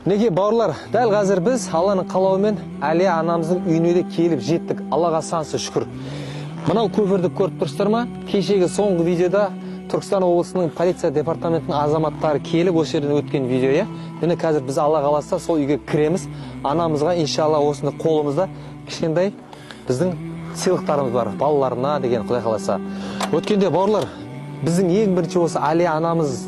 Неге бауырлар, дәл қазір біз Алланың қалауымен Әлия анамыздың үйіне де келіп жеттік. Аллаға сансыз шүкір. Мынау көпірді көріп тұрсыздар ма? Кешегі соңғы видеода Түркістан облысының полиция департаментінің азаматтары келіп осы жерден өткен видео, иә. Міне қазір біз Алла қаласа сол үйге кіреміз. Анамызға иншалла осында қолымызда кішкентай біздің сыйлықтарымыз бар, балаларына деген Құдай қаласа. Өткенде бауырлар, біздің ең бірінші осы Әлия анамыз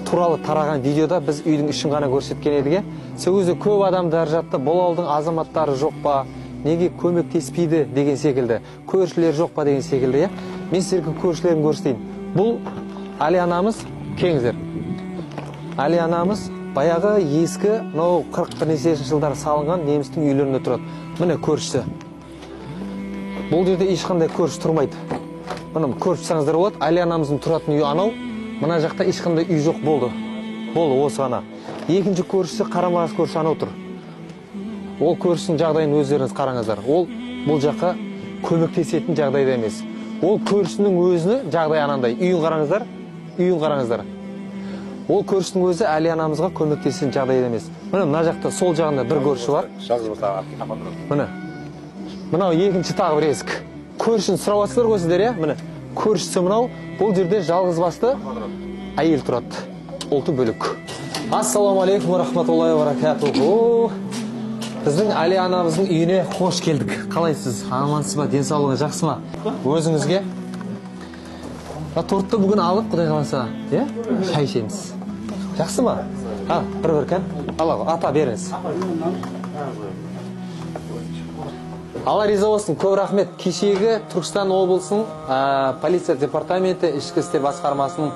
туралы тараған видеода біз үйдің ішін ғана көрсеткен едік. Сол кезде көп адамдар жатты, бұл ауылдың азаматтары жоқ па, неге көмектеспейді деген секілді, көршілер жоқ па деген секілді, иә. Мен сіздерге көршілерін көрсетейін. Бұл Әлия анамыз, кеңіздер. Әлия анамыз баяғы ескі, 40-50 жылдар салынған немістің үйлерінде тұрады. Міне көршісі. Бұл жерде ешқандай көрші тұрмайды. Міне көршісаңыздар болады. Әлия анамыздың тұратын үйі анау. Мына жақта ешқандай үй жоқ болды. Болды осы ғана. Екінші көршісі қарамағыз көрші анау тұр. Ол көршісінің жағдайын өздеріңіз қараңыздар. Ол бұл жаққа көмектесетін жағдайда емес. Ол көршінің өзіне жағдай анандай. Үйін қараңыздар. Үйін қараңыздар. Ол көршінің өзі Әлия анамызға көмектесетін жағдайда емес. Міне мына жақта сол жағында бір көрші бар. Міне. Мынау екінші тағы бір есік. Көршін сұрап жатсыздар ғой сіздер, иә? Міне. Көршісі мынау. Бұл жерде жалғыз басты әйел тұрады. Ұлты бөлек. Ассаламу алейкум ва рахматуллахи ва баракатуху. Біздің Әлия анамыздың үйіне қош келдік. Қалайсыз? Амансыз ба? Денсаулығыңыз жақсы ма? Өзіңізге? Тортты бүгін алып, Құдай қаласа, иә? Шай ішеміз. Жақсы ма? Бір кән. Ата беріңіз. Алла риза болсын, көп рахмет. Кешегі Түркістан облысының полиция департаменті ішкі істер басқармасының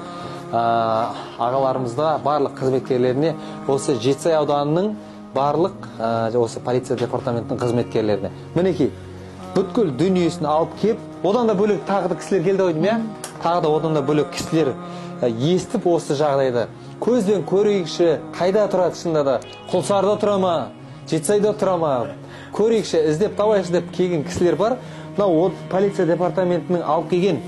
ағаларымызда барлық қызметкерлеріне, осы Жетісай ауданының барлық осы полиция департаментінің қызметкерлеріне. Мінекей, бүткіл дүниесін алып кеп, одан да бөлек тағы да кісілер келді ойдым, иә? Тағы да одан да бөлек кісілер естіп осы жағдайды. Көзбен көрейікші, қайда тұрады шында да? Құлсарда тұра ма? Жетісайда тұра ма? Көрейікші, іздеп табайықшы деп келген кісілер бар. Мынау полиция департаментінің алып келген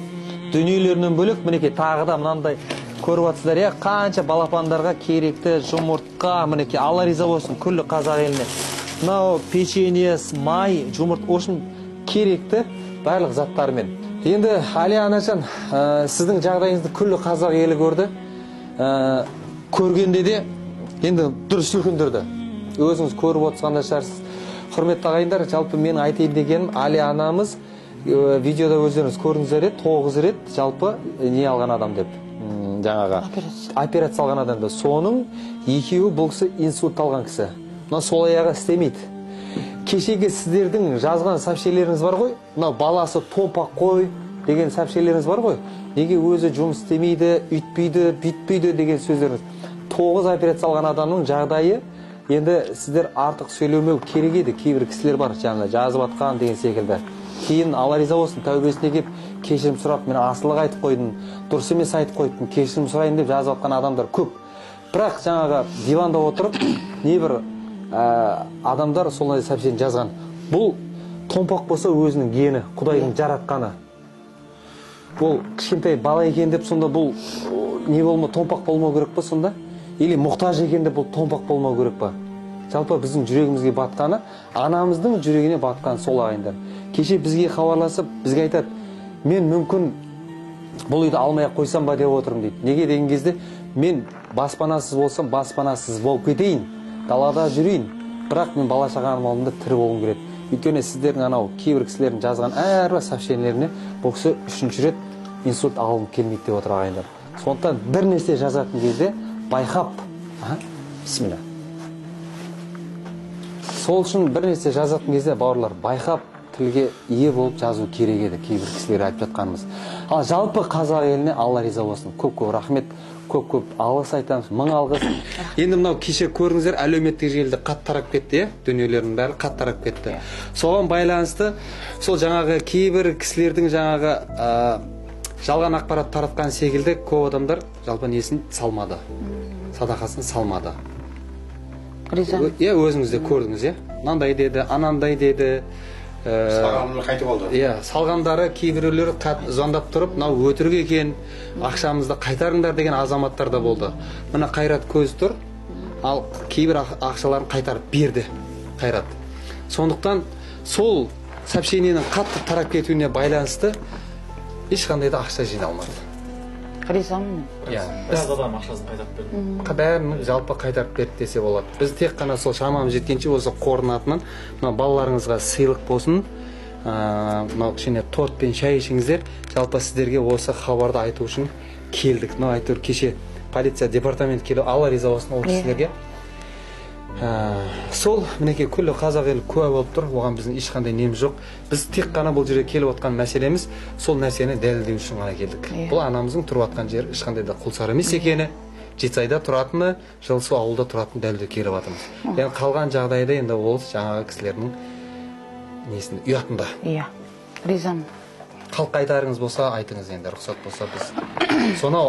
дүниелерінен бөлек, мінекей тағы да мынандай көріп жатсыздар, иә, қанша балапандарға керекті жұмыртқа, мінекей Алла риза болсын күллі қазақ еліне. Мынау печенье, май, жұмырт, ошын керекті барлық заттармен. Енді Әлия аначан, сіздің жағдайыңызды күллі қазақ елі көрді. Көргенде де енді дүр сілкіндірді. Өзіңіз көріп отырсаңдар шығарсыз. Құрметті ағайындар, жалпы мен айтайын дегенім, Әлия анамыз видеода өздеріңіз көрдіңіздер, 9 рет жалпы не алған адам деп. Жаңаға операция алған адам деп. Соның екеуі бұл кісі инсульт алған кісі. Мына сол аяғы істемейді. Кешегі сіздердің жазған сообщениелеріңіз бар ғой? Мынау баласы томпақ қой деген сообщениелеріңіз бар ғой? Неге өзі жұмыс істемейді, үйтпейді, бүйтпейді деген сөздеріңіз. 9 операция алған адамның жағдайы енді сіздер артық сөйлемеу керек еді. Кейбір кісілер бар, жаңа жазып атқан деген секілді. Кейін Алла риза болсын, тәубесіне келіп кешірім сұрап, мен асылық айтып қойдым, дұрыс емес айтып қойдым, кешірім сұрайын деп жазып атқан адамдар көп. Бірақ жаңағы диванда отырып, небір адамдар солай сообщение жазған. Бұл томпақ болса өзінің гені, Құдайдың жаратқаны. Бұл кішкентай бала екен деп сонда бұл не болма, томпақ болмау керек па сонда? Или мұқтаж екен деп бұл томпақ болмау керек па? Жалпы біздің жүрегімізге батқаны, анамыздың жүрегіне батқан сол ағайындар. Кеше бізге хабарласып, бізге айтады, мен мүмкін бұл үйді алмай қойсам ба деп отырмын дейді. Неге деген кезде, мен баспанасыз болсам, баспанасыз болып кетейін, далада жүрейін, бірақ мен бала шағаның алдында тірі болғым келеді. Өйткені сіздердің анау кейбір кісілердің жазған әрбір сообщениелеріне бұл кісі 3-ші рет инсульт алғым келмейді деп отыр ағайындар. Сондықтан бір нәрсе жазатын кезде байқап, бисмилля. Сол үшін бір нәрсе жазатын кезде бауырлар байқап тілге ие болып жазу керек еді, кейбір кісілер айтып жатқанымыз. Ал жалпы қазақ еліне Алла риза болсын. Көп-көп рахмет, көп-көп алғыс айтамыз, мың алғыс. Енді мынау кеше көрдіңіздер, әлеуметтік желіде қатты тарап кетті, дүниелердің бәрі қатты тарап кетті. Соған байланысты сол жаңағы кейбір кісілердің жаңағы жалған ақпарат таратқан секілді көп адамдар жалпы несін салмады, садақасын салмады. Өзіңіз де көрдіңіз, мынандай деді, анандай деді. Салғанымды қайтып алды. Салғандары кейбіреулер звондап тұрып, мынау өтірік екен, ақшамызды қайтарыңдар деген азаматтар да болды. Мына Қайрат көз тұр. ал кейбір ақшаларын қайтарып берді Қайрат. Сондықтан сол сообщениенің қатты тарап кетуіне байланысты ешқандай да ақша жиналмады. Ризамын. Біраз адам ақшасын қайтарып берді. Бәрін жалпы қайтарып берді десе болады. Біз тек қана сол шамамыз жеткенше осы қордың атынан мына балаларыңызға сыйлық болсын, мынау кішкене торт пен шай ішіңіздер. Жалпы сіздерге осы хабарды айту үшін келдік. Мынау әйтеуір кеше полиция департаменті келіп, Алла риза болсын ол кісілерге. Сол мінекей күллі қазақ елі куә болып тұр, оған біздің ешқандай неміз жоқ. Біз тек қана бұл жерге келіп отқан мәселеміз сол нәрсені дәлелдеу үшін ғана келдік. Бұл анамыздың тұрып жатқан жері ешқандай да құлсары емес екені, Жетісайда тұратыны, Жылысу ауылда тұратыны дәлелдеуге келіп жатырмыз. Енді қалған жағдайда енді ол жаңағы кісілердің несінде, ұятында. Иә, ризамын. Қалқа айтарыңыз болса, айтыңыз енді, рұқсат болса біз. Сонау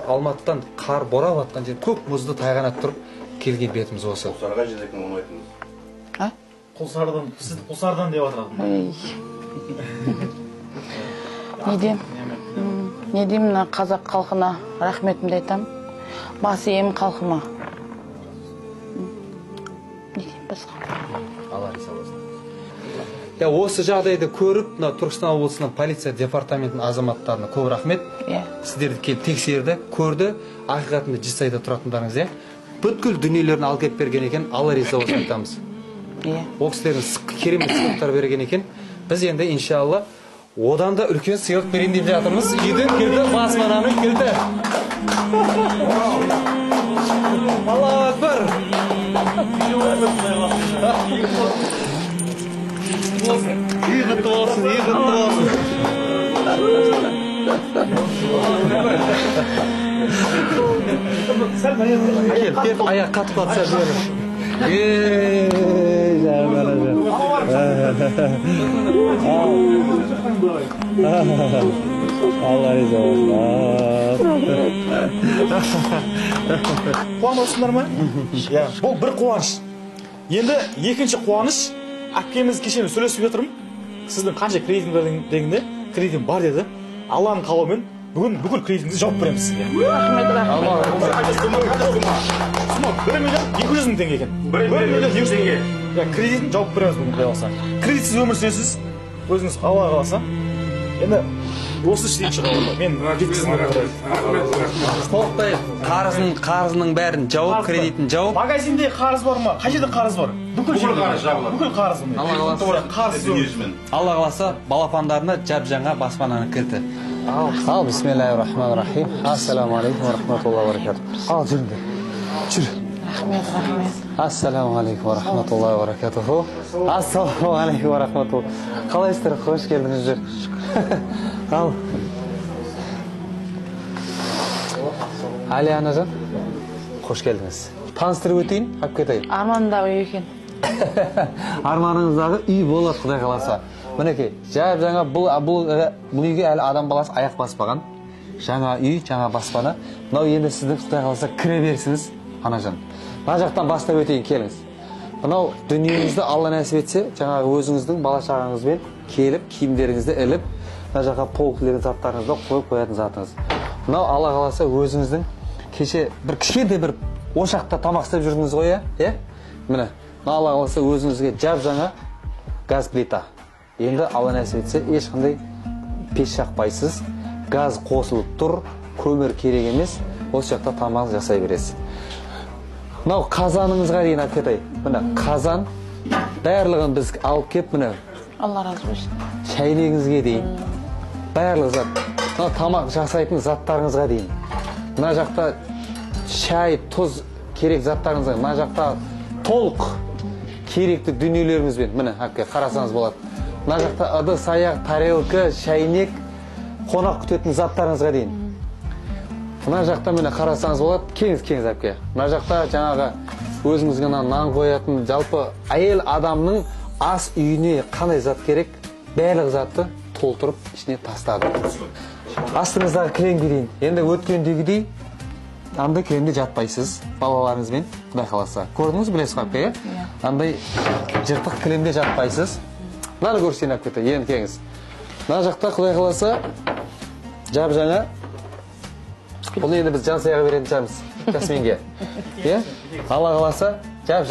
Алматыдан қар борап жатқан жер көк мұзды тайғанап тұрып келген бетіміз осы. Құлсарға жететін оны айтыңыз. Құлсардан, сіз құлсардан деп жатырады. Не деймін, мына қазақ халқына рахметімді айтамын. Басы ем халқыма. Не деймін басқа? Алла риза болсын. Осы жағдайды көріп, Түркістан облысының полиция департаментінің азаматтарына көп рахмет. Сіздерді келіп тексерді, көрді, ақиқатында Жетісайда тұратындарыңыз, бүткіл дүниелерін алып келіп берген екен, Алла риза болсын айтамыз. Ол кісілердің керемет сыйлықтар берген екен. Біз енді иншалла одан да үлкен сыйлық берейін деп жатырмыз. Үйден келді, баспананы келді. Аллаху акбар. Үй құтты болсын, үй құтты болсын. Кел, аяқ қатып қатса жіберім. Алла риза болсын. Қуанасыңдар ма? Бұл бір қуаныш. Енді екінші қуаныш, әпкеміз кешені сөйлесіп жатырмын. Сіздің қанша кредитің бар дегенде, кредитім бар деді. Алланың қалауымен бүгін бүкіл кредитіңізді жауып береміз сізге. Рахмет. 1 миллион 200 мың теңге екен. 1 миллион 200 теңге. Кредитін жауып береміз бүгін құдай қаласа. Кредитсіз өмір сүресіз, өзіңіз Алла қаласа. Енді осы іштен шыға мен толықтай қарызының бәрін жауып, кредитін жауып. Магазинде қарыз бар ма? Қай жерде қарыз бар? Бүкіл қарыз жабылады. Бүкіл қарыз. Алла қаласа балапандарына жап-жаңа баспананы кірді. Ал, бисмиллахир-рахманир-рахим. Ассаламу алейкум ва рахматуллахи ва баракатух. Ал, жүріңдер. Жүр. Рахмет. Ассаламу алейкум ва рахматуллахи ва баракатуху. Ассаламу алейкум ва рахматуллахи. Қалайсыздар? Қош келдіңіздер. Ал. Али анажан, қош келдіңіз. Таныстырып өтейін, алып кетейін. Арманымдағы үй екен. Арманыңыздағы үй болады, құдай қаласа. Мінекей, жаңа бұл үйге әлі адам баласы аяқ баспаған. Жаңа үй, жаңа баспана. Мынау енді сіздің құдай қаласа кіре берсіңіз, анажан. Мына жақтан бастап өтейін, келіңіз. Мынау дүниеңізді Алла нәсіп етсе, жаңағы өзіңіздің бала шағаңызбен келіп, киімдеріңізді іліп, мына жаққа полкілерін заттарыңызды қойып қоятын затыңыз. Мынау Алла қаласа өзіңіздің кеше бір кішкентай бір ошақта тамақ істеп жүрдіңіз ғой, міне, Алла қаласа өзіңізге жап-жаңа газ плита. Енді Алла нәсіп етсе, ешқандай пеш жақпайсыз, газ қосылып тұр, көмір керек емес, осы жақта тамақ жасай бересіз. Мынау қазаныңызға дейін алып кетейін. Міне қазан барлығын біз алып кеп, міне Алла разы болсын. Шайнегіңізге дейін. Барлық зат. Мына тамақ жасайтын заттарыңызға дейін. Мына жақта шай, тұз керек заттарыңызға. Мына жақта толық керекті дүниелеріңізбен. Міне, қарасаңыз болады. Мына жақта ыдыс, аяқ, тарелка, шайнек, қонақ күтетін заттарыңызға дейін. Мына жақта міне қарасаңыз болады, кеңіз әпке. Мына жақта жаңағы өзіңізге нан қоятын, жалпы әйел адамның ас үйіне қандай зат керек, барлық затты толтырып ішіне тастады. Астыңыздағы кілемге дейін. Енді өткендегідей, андай кілемде жатпайсыз балаларыңызбен, құдай қаласа. Көрдіңіз, білесіз әпке? Андай жыртық кілемде жатпайсыз. Мынаны көрсейін әпке, енді кеңіз. Мына жақта құдай қаласа жап-жаңа. Бұны енді біз жан саяға беретін шығармыз. жасминге. Иә? Алла қаласа, жап